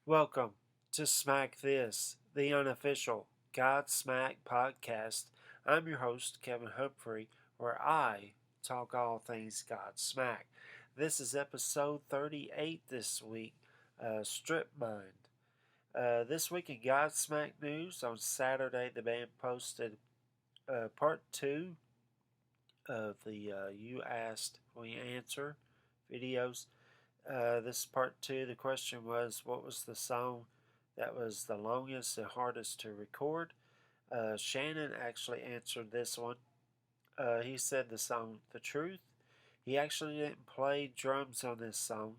Welcome to Smack This, the unofficial Godsmack podcast. I'm your host, Kevin Humphrey, where I talk all things Godsmack. This is episode 38 this week, Strip Mind. This week in Godsmack News, on Saturday, the band posted part 2 of the You Asked, We Answer videos. This is part 2. The question was, what was the song that was the longest and hardest to record? Shannon actually answered this one. He said the song The Truth. He actually didn't play drums on this song.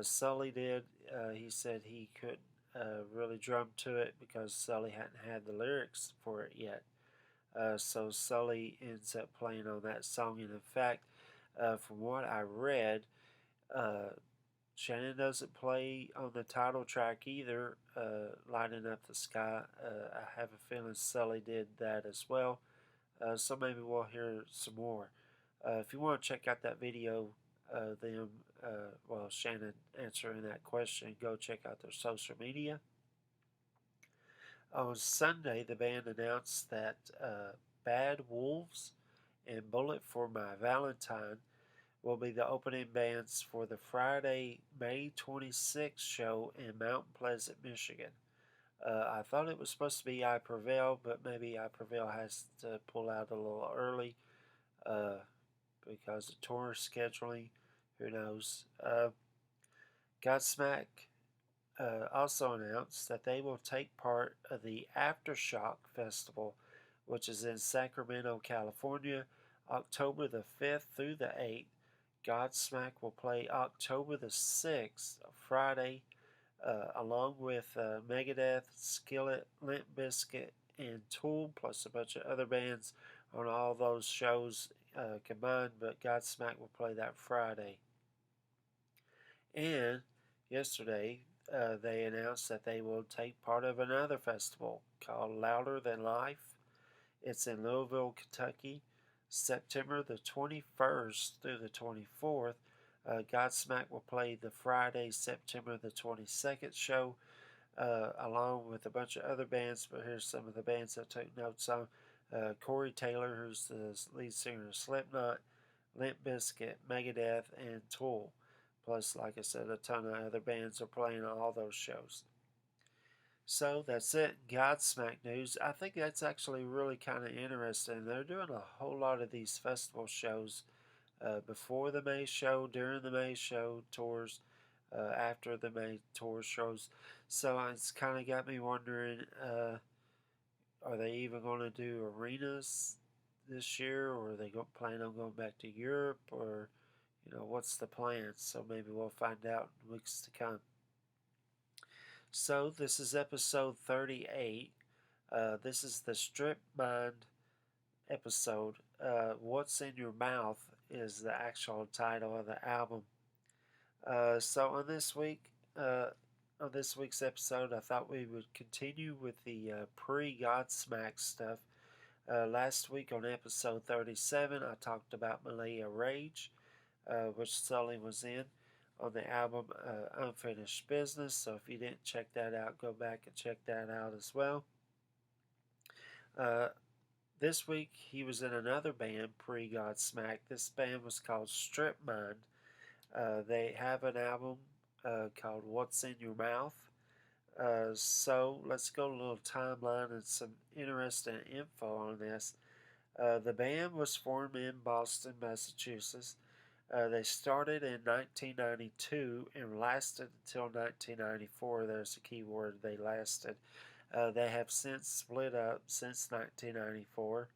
Sully did. He said he couldn't really drum to it because Sully hadn't had the lyrics for it yet. So Sully ends up playing on that song. And in fact, from what I read, uh, Shannon doesn't play on the title track either, Lighting Up the Sky. I have a feeling Sully did that as well. So maybe we'll hear some more. If you want to check out that video, Shannon answering that question, go check out their social media. On Sunday, the band announced that Bad Wolves and Bullet for My Valentine will be the opening bands for the Friday, May 26th show in Mount Pleasant, Michigan. I thought it was supposed to be I Prevail, but maybe I Prevail has to pull out a little early uh, because of tour scheduling. Who knows? Godsmack also announced that they will take part of the Aftershock Festival, which is in Sacramento, California, October the 5th through the 8th. Godsmack will play October the 6th, Friday, along with Megadeth, Skillet, Limp Bizkit, and Tool, plus a bunch of other bands on all those shows combined, but Godsmack will play that Friday. And yesterday, they announced that they will take part of another festival called Louder Than Life. It's in Louisville, Kentucky, September the 21st through the 24th. Godsmack will play the Friday, September the 22nd show, along with a bunch of other bands. But here's some of the bands I took notes on. Corey Taylor, who's the lead singer of Slipknot, Limp Bizkit, Megadeth, and Tool. Plus, like I said, a ton of other bands are playing on all those shows. So that's it. Godsmack news. I think that's actually really kind of interesting. They're doing a whole lot of these festival shows before the May show, during the May show tours, after the May tour shows. So it's kind of got me wondering, are they even going to do arenas this year, or are they plan on going back to Europe, or what's the plan? So maybe we'll find out in weeks to come. So this is episode 38. This is the Strip Mind episode. What's in Your Mouth is the actual title of the album. So on this week's episode, I thought we would continue with the pre-Godsmack stuff. Last week on episode 37, I talked about Malaya Rage, which Sully was in on the album Unfinished Business. So if you didn't check that out, go back and check that out as well. This week he was in another band pre-Godsmack. This band was called Strip Mind. They have an album called What's in Your Mouth. So let's go a little timeline and some interesting info on this. The band was formed in Boston, Massachusetts. They started in 1992 and lasted until 1994. There's a key word, they lasted. They have since split up since 1994.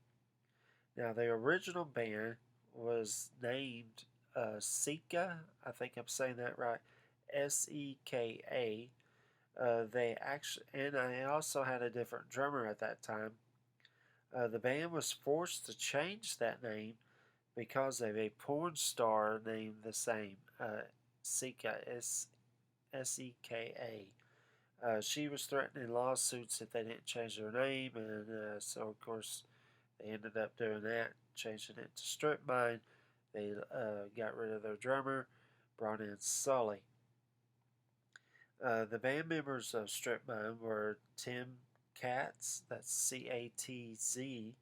Now, the original band was named Seka. I think I'm saying that right. Seka. They also had a different drummer at that time. The band was forced to change that name because of a porn star named the same, Seka, Seka. She was threatening lawsuits if they didn't change their name, and so of course they ended up doing that, changing it to Strip Mind. They got rid of their drummer, brought in Sully. The band members of Strip Mine were Tim Katz, that's Catz,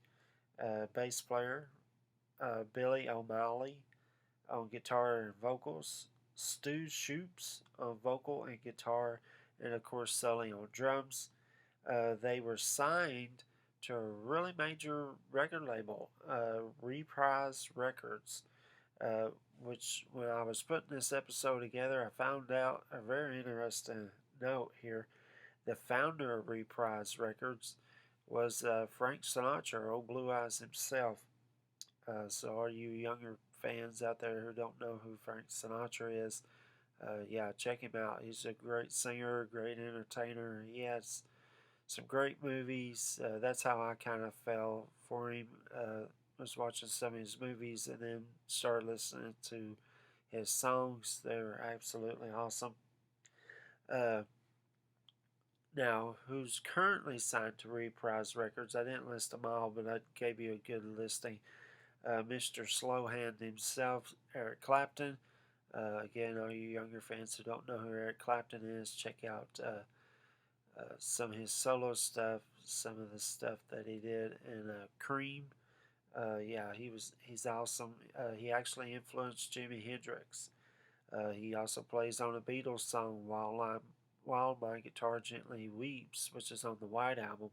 bass player, Billy O'Malley on guitar and vocals, Stu Shoops on vocal and guitar, and of course Sully on drums. They were signed to a really major record label, Reprise Records, uh, which when I was putting this episode together, I found out a very interesting note here. The founder of Reprise Records was Frank Sinatra, Old Blue Eyes himself. So, all you younger fans out there who don't know who Frank Sinatra is, yeah, check him out. He's a great singer, great entertainer. He has some great movies. That's how I kind of fell for him. Was watching some of his movies and then started listening to his songs. They're absolutely awesome. Uh, Now, who's currently signed to Reprise Records? I didn't list them all, but I gave you a good listing. Mr. Slowhand himself, Eric Clapton. Again, all you younger fans who don't know who Eric Clapton is, check out some of his solo stuff, some of the stuff that he did in Cream. Yeah, he's awesome. He actually influenced Jimi Hendrix. He also plays on a Beatles song, While My Guitar Gently Weeps, which is on the White Album.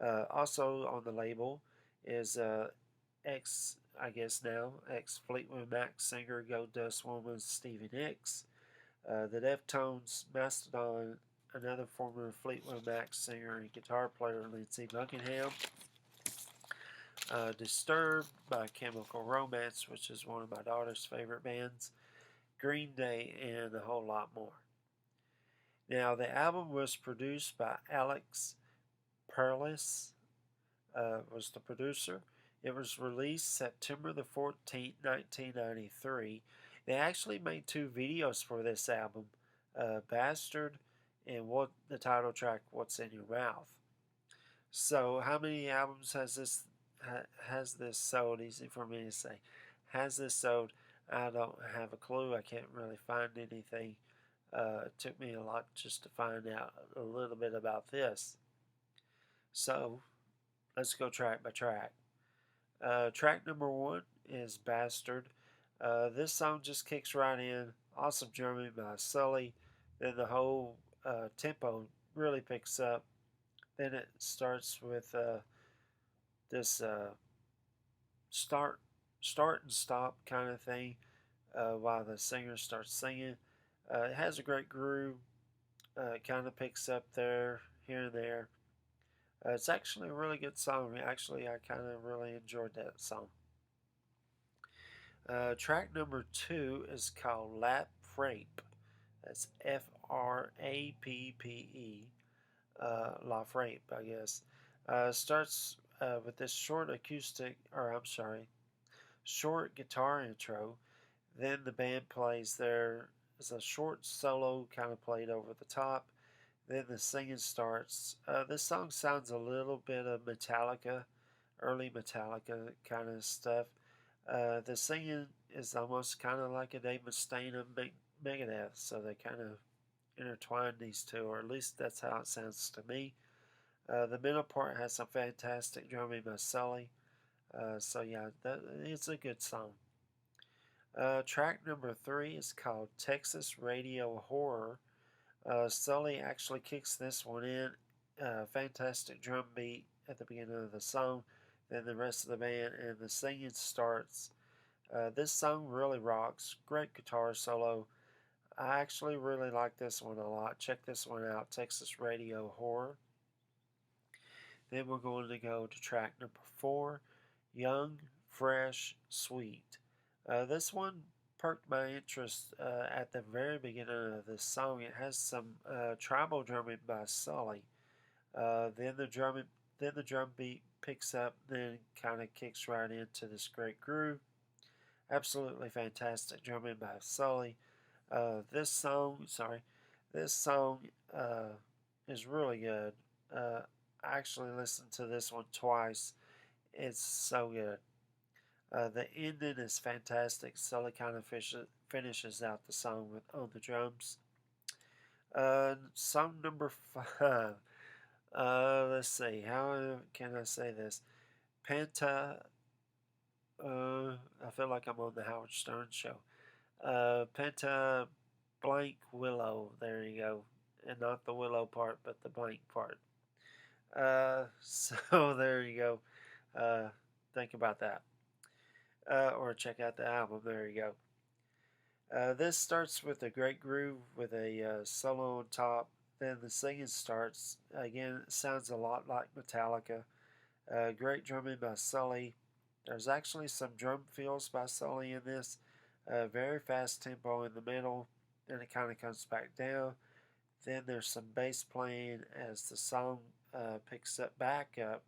Also on the label is I guess now, ex Fleetwood Mac singer, Go Dust Woman Stevie Nicks. The Deftones Mastodon, another former Fleetwood Mac singer and guitar player, Lindsey Buckingham. Disturbed by Chemical Romance, which is one of my daughter's favorite bands. Green Day, and a whole lot more. Now, the album was produced by Alex Perlis, was the producer. It was released September the 14th, 1993. They actually made two videos for this album, Bastard and what the title track, What's in Your Mouth. So, how many albums has this sold? Easy for me to say. Has this sold? I don't have a clue. I can't really find anything. It took me a lot just to find out a little bit about this. So, let's go track by track. Track number one is Bastard. This song just kicks right in. Awesome drumming by Sully. Then the whole tempo really picks up. Then it starts with this start and stop kind of thing while the singer starts singing. It has a great groove. It kind of picks up there, here and there. It's actually a really good song. Actually, I kind of really enjoyed that song. Track number two is called Lap Frappe. That's Frappe. La Frappe, I guess. Starts with this short guitar intro. Then the band plays there. There's a short solo kind of played over the top. Then the singing starts. This song sounds a little bit of Metallica, early Metallica kind of stuff. The singing is almost kind of like a Dave Mustaine of Megadeth, so they kind of intertwine these two, or at least that's how it sounds to me. The middle part has some fantastic drumming by Sully. So yeah, it's a good song. Track number three is called Texas Radio Horror. Sully actually kicks this one in. Fantastic drum beat at the beginning of the song. Then the rest of the band and the singing starts. This song really rocks. Great guitar solo. I actually really like this one a lot. Check this one out, Texas Radio Horror. Then we're going to go to track number four, Young, Fresh, Sweet. This one perked my interest at the very beginning of this song. It has some tribal drumming by Sully. Then the drum beat picks up, then kind of kicks right into this great groove. Absolutely fantastic drumming by Sully. This song is really good. I actually listened to this one twice. It's so good. The ending is fantastic. Sully kind of finishes out the song on the drums. Song number 5. Let's see. How can I say this? Penta. I feel like I'm on the Howard Stern show. Penta blank willow. There you go. And not the willow part, but the blank part. So there you go. Think about that. Or check out the album. There you go. This starts with a great groove with a solo on top. Then the singing starts. Again, it sounds a lot like Metallica. Great drumming by Sully. There's actually some drum fills by Sully in this. Very fast tempo in the middle. Then it kind of comes back down. Then there's some bass playing as the song picks up back up.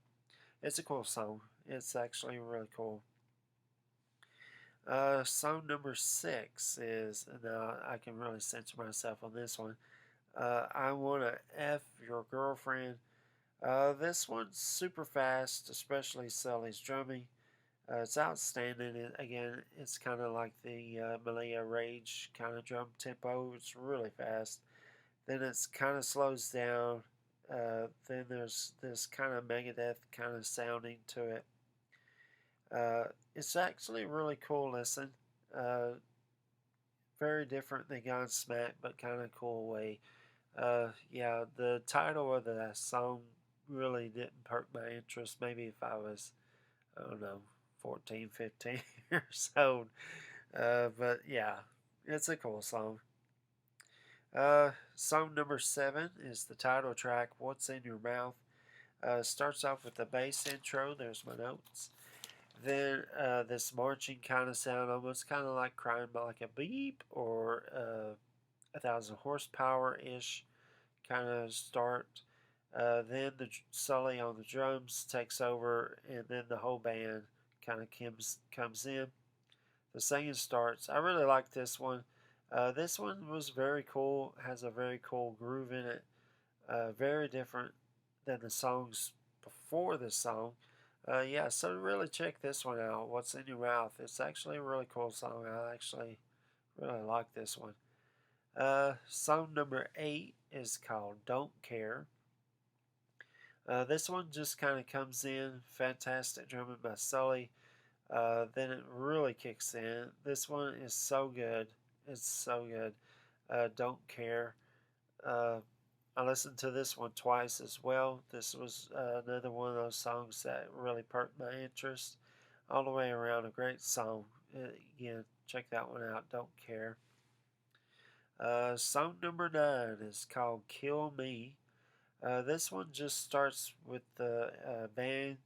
It's a cool song. It's actually really cool. Song number 6 is, now I can really censor myself on this one. I Wanna F Your Girlfriend. This one's super fast, especially Sully's drumming. It's outstanding. Again, it's kind of like the Malia Rage kind of drum tempo. It's really fast. Then it's kind of slows down. Then there's this kind of Megadeth kind of sounding to it. It's actually a really cool listen. Uh, very different than Godsmack, but kind of cool way. Yeah, the title of the song really didn't perk my interest. Maybe if I was, I don't know, 14, 15 years old. But yeah, it's a cool song. Song number 7 is the title track, What's in Your Mouth. Starts off with the bass intro. There's my notes. Then this marching kind of sound, almost kind of like crying by like a beep or 1,000 horsepower ish kind of start. Then the Sully on the drums takes over, and then the whole band kind of comes in. The singing starts. I really like this one. This one was very cool. Has a very cool groove in it. Very different than the songs before this song. Yeah, so really check this one out. What's in Your Mouth? It's actually a really cool song. I actually really like this one. Song number 8 is called Don't Care. This one just kind of comes in. Fantastic drumming by Sully. Then it really kicks in. This one is so good. It's so good. Don't Care. I listened to this one twice as well. This was another one of those songs that really perked my interest. All the way around, a great song. Again, check that one out. Don't Care. Song number 9 is called Kill Me. This one just starts with the band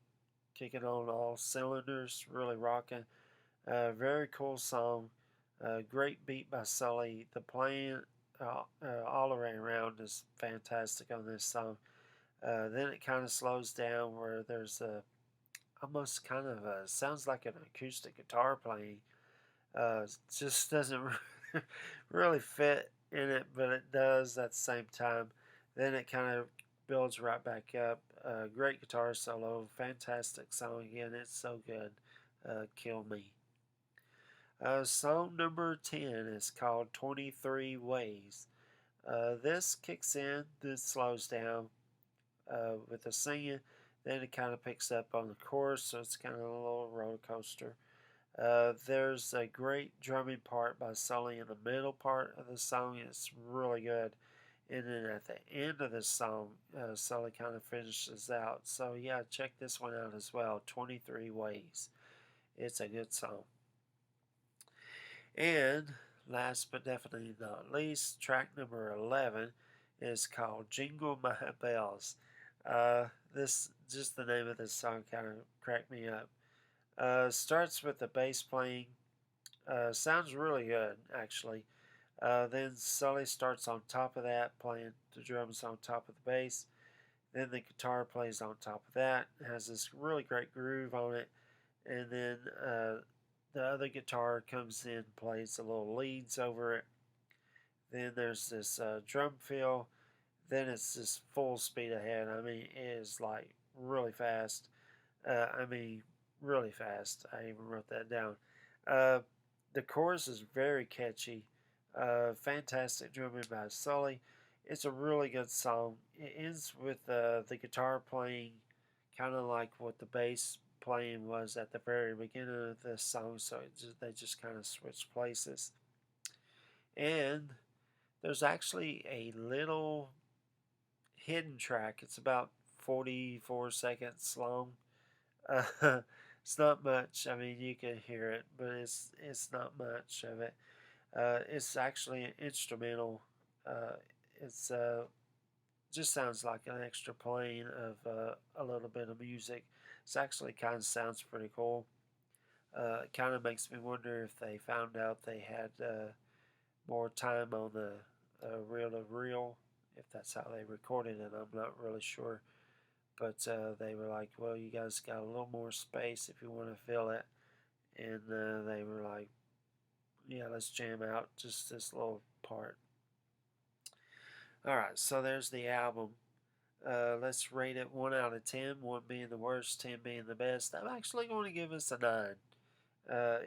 kicking on all cylinders, really rocking. Very cool song. Great beat by Sully. The playing all the way around is fantastic on this song. Then it kind of slows down where there's a almost kind of sounds like an acoustic guitar playing. Just doesn't really fit in it, but it does at the same time. Then it kind of builds right back up. Great guitar solo, fantastic song again. It's so good. Kill Me. Song number 10 is called 23 Ways. This kicks in, then slows down with the singing. Then it kind of picks up on the chorus, so it's kind of a little roller coaster. There's a great drumming part by Sully in the middle part of the song. It's really good. And then at the end of this song, Sully kind of finishes out. So yeah, check this one out as well. 23 Ways. It's a good song. And last but definitely not least, track number 11 is called Jingle My Bells. This just the name of this song kind of cracked me up. Starts with the bass playing. Sounds really good, actually. Then Sully starts on top of that, playing the drums on top of the bass. Then the guitar plays on top of that. It has this really great groove on it. And then the other guitar comes in, plays the little leads over it. Then there's this drum fill. Then it's just full speed ahead. I mean, it is like really fast. Really fast. I even wrote that down. The chorus is very catchy. Fantastic drumming by Sully. It's a really good song. It ends with the guitar playing kind of like what the bass playing was at the very beginning of this song, so they just kind of switch places. And there's actually a little hidden track. It's about 44 seconds long. Uh, it's not much. I mean, you can hear it, but it's not much of it. It's actually an instrumental. It's just sounds like an extra playing of a little bit of music. It's actually kind of sounds pretty cool. It kind of makes me wonder if they found out they had more time on the reel to reel, if that's how they recorded it. I'm not really sure. But they were like, well, you guys got a little more space if you want to fill it. And they were like, yeah, let's jam out just this little part. All right, so there's the album. Let's rate it 1 out of 10, 1 being the worst, 10 being the best. I'm actually going to give us a 9.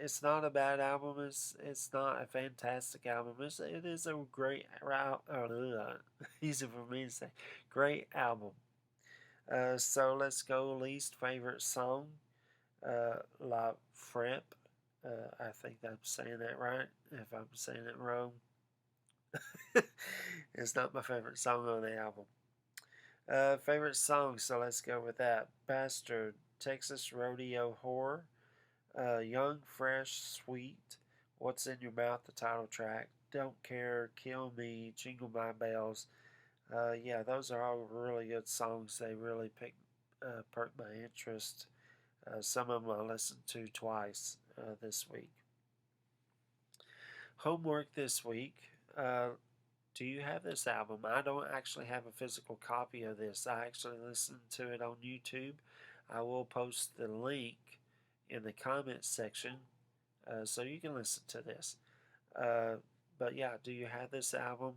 It's not a bad album. It's not a fantastic album. It is a great, easy for me to say, great album. So let's go least favorite song. La Fremp. I think I'm saying that right. If I'm saying it wrong, it's not my favorite song on the album. Favorite song, so let's go with that. Bastard, Texas Rodeo Horror, Young, Fresh, Sweet, What's in Your Mouth, the title track, Don't Care, Kill Me, Jingle My Bells. Yeah, those are all really good songs. They really perked my interest. Some of them I listened to twice this week. Homework this week. Do you have this album? I don't actually have a physical copy of this. I actually listened to it on YouTube. I will post the link in the comments section so you can listen to this. But yeah, do you have this album?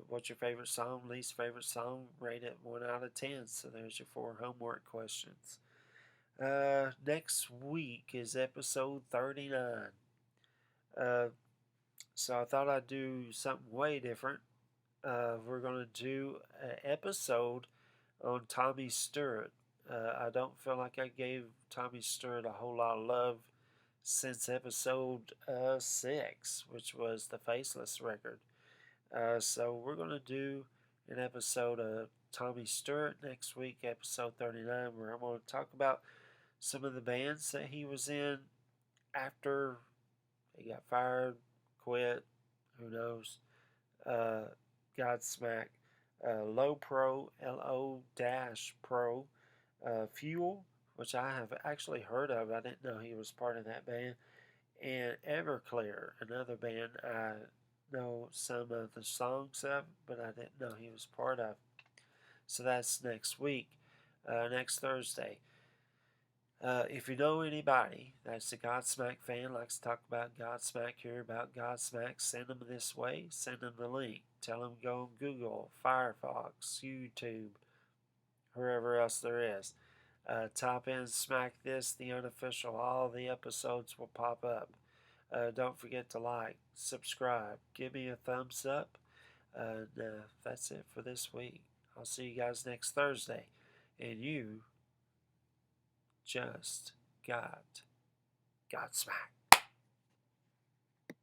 What's your favorite song? Least favorite song? Rate it 1 out of 10. So there's your 4 homework questions. Next week is episode 39. So I thought I'd do something way different. We're going to do an episode on Tommy Stewart. I don't feel like I gave Tommy Stewart a whole lot of love since episode 6, which was the Faceless record. So we're going to do an episode of Tommy Stewart next week, episode 39, where I'm going to talk about some of the bands that he was in after he got fired, quit, who knows. Godsmack, Low Pro, LO Pro, Fuel, which I have actually heard of. I didn't know he was part of that band. And Everclear, another band I know some of the songs of, but I didn't know he was part of. So that's next week, next Thursday. If you know anybody that's a Godsmack fan, likes to talk about Godsmack, hear about Godsmack, send them this way, send them the link. Tell them go on Google, Firefox, YouTube, wherever else there is. Type in Smack This, the unofficial. All the episodes will pop up. Don't forget to like, subscribe, give me a thumbs up. And that's it for this week. I'll see you guys next Thursday. And you just got Godsmack.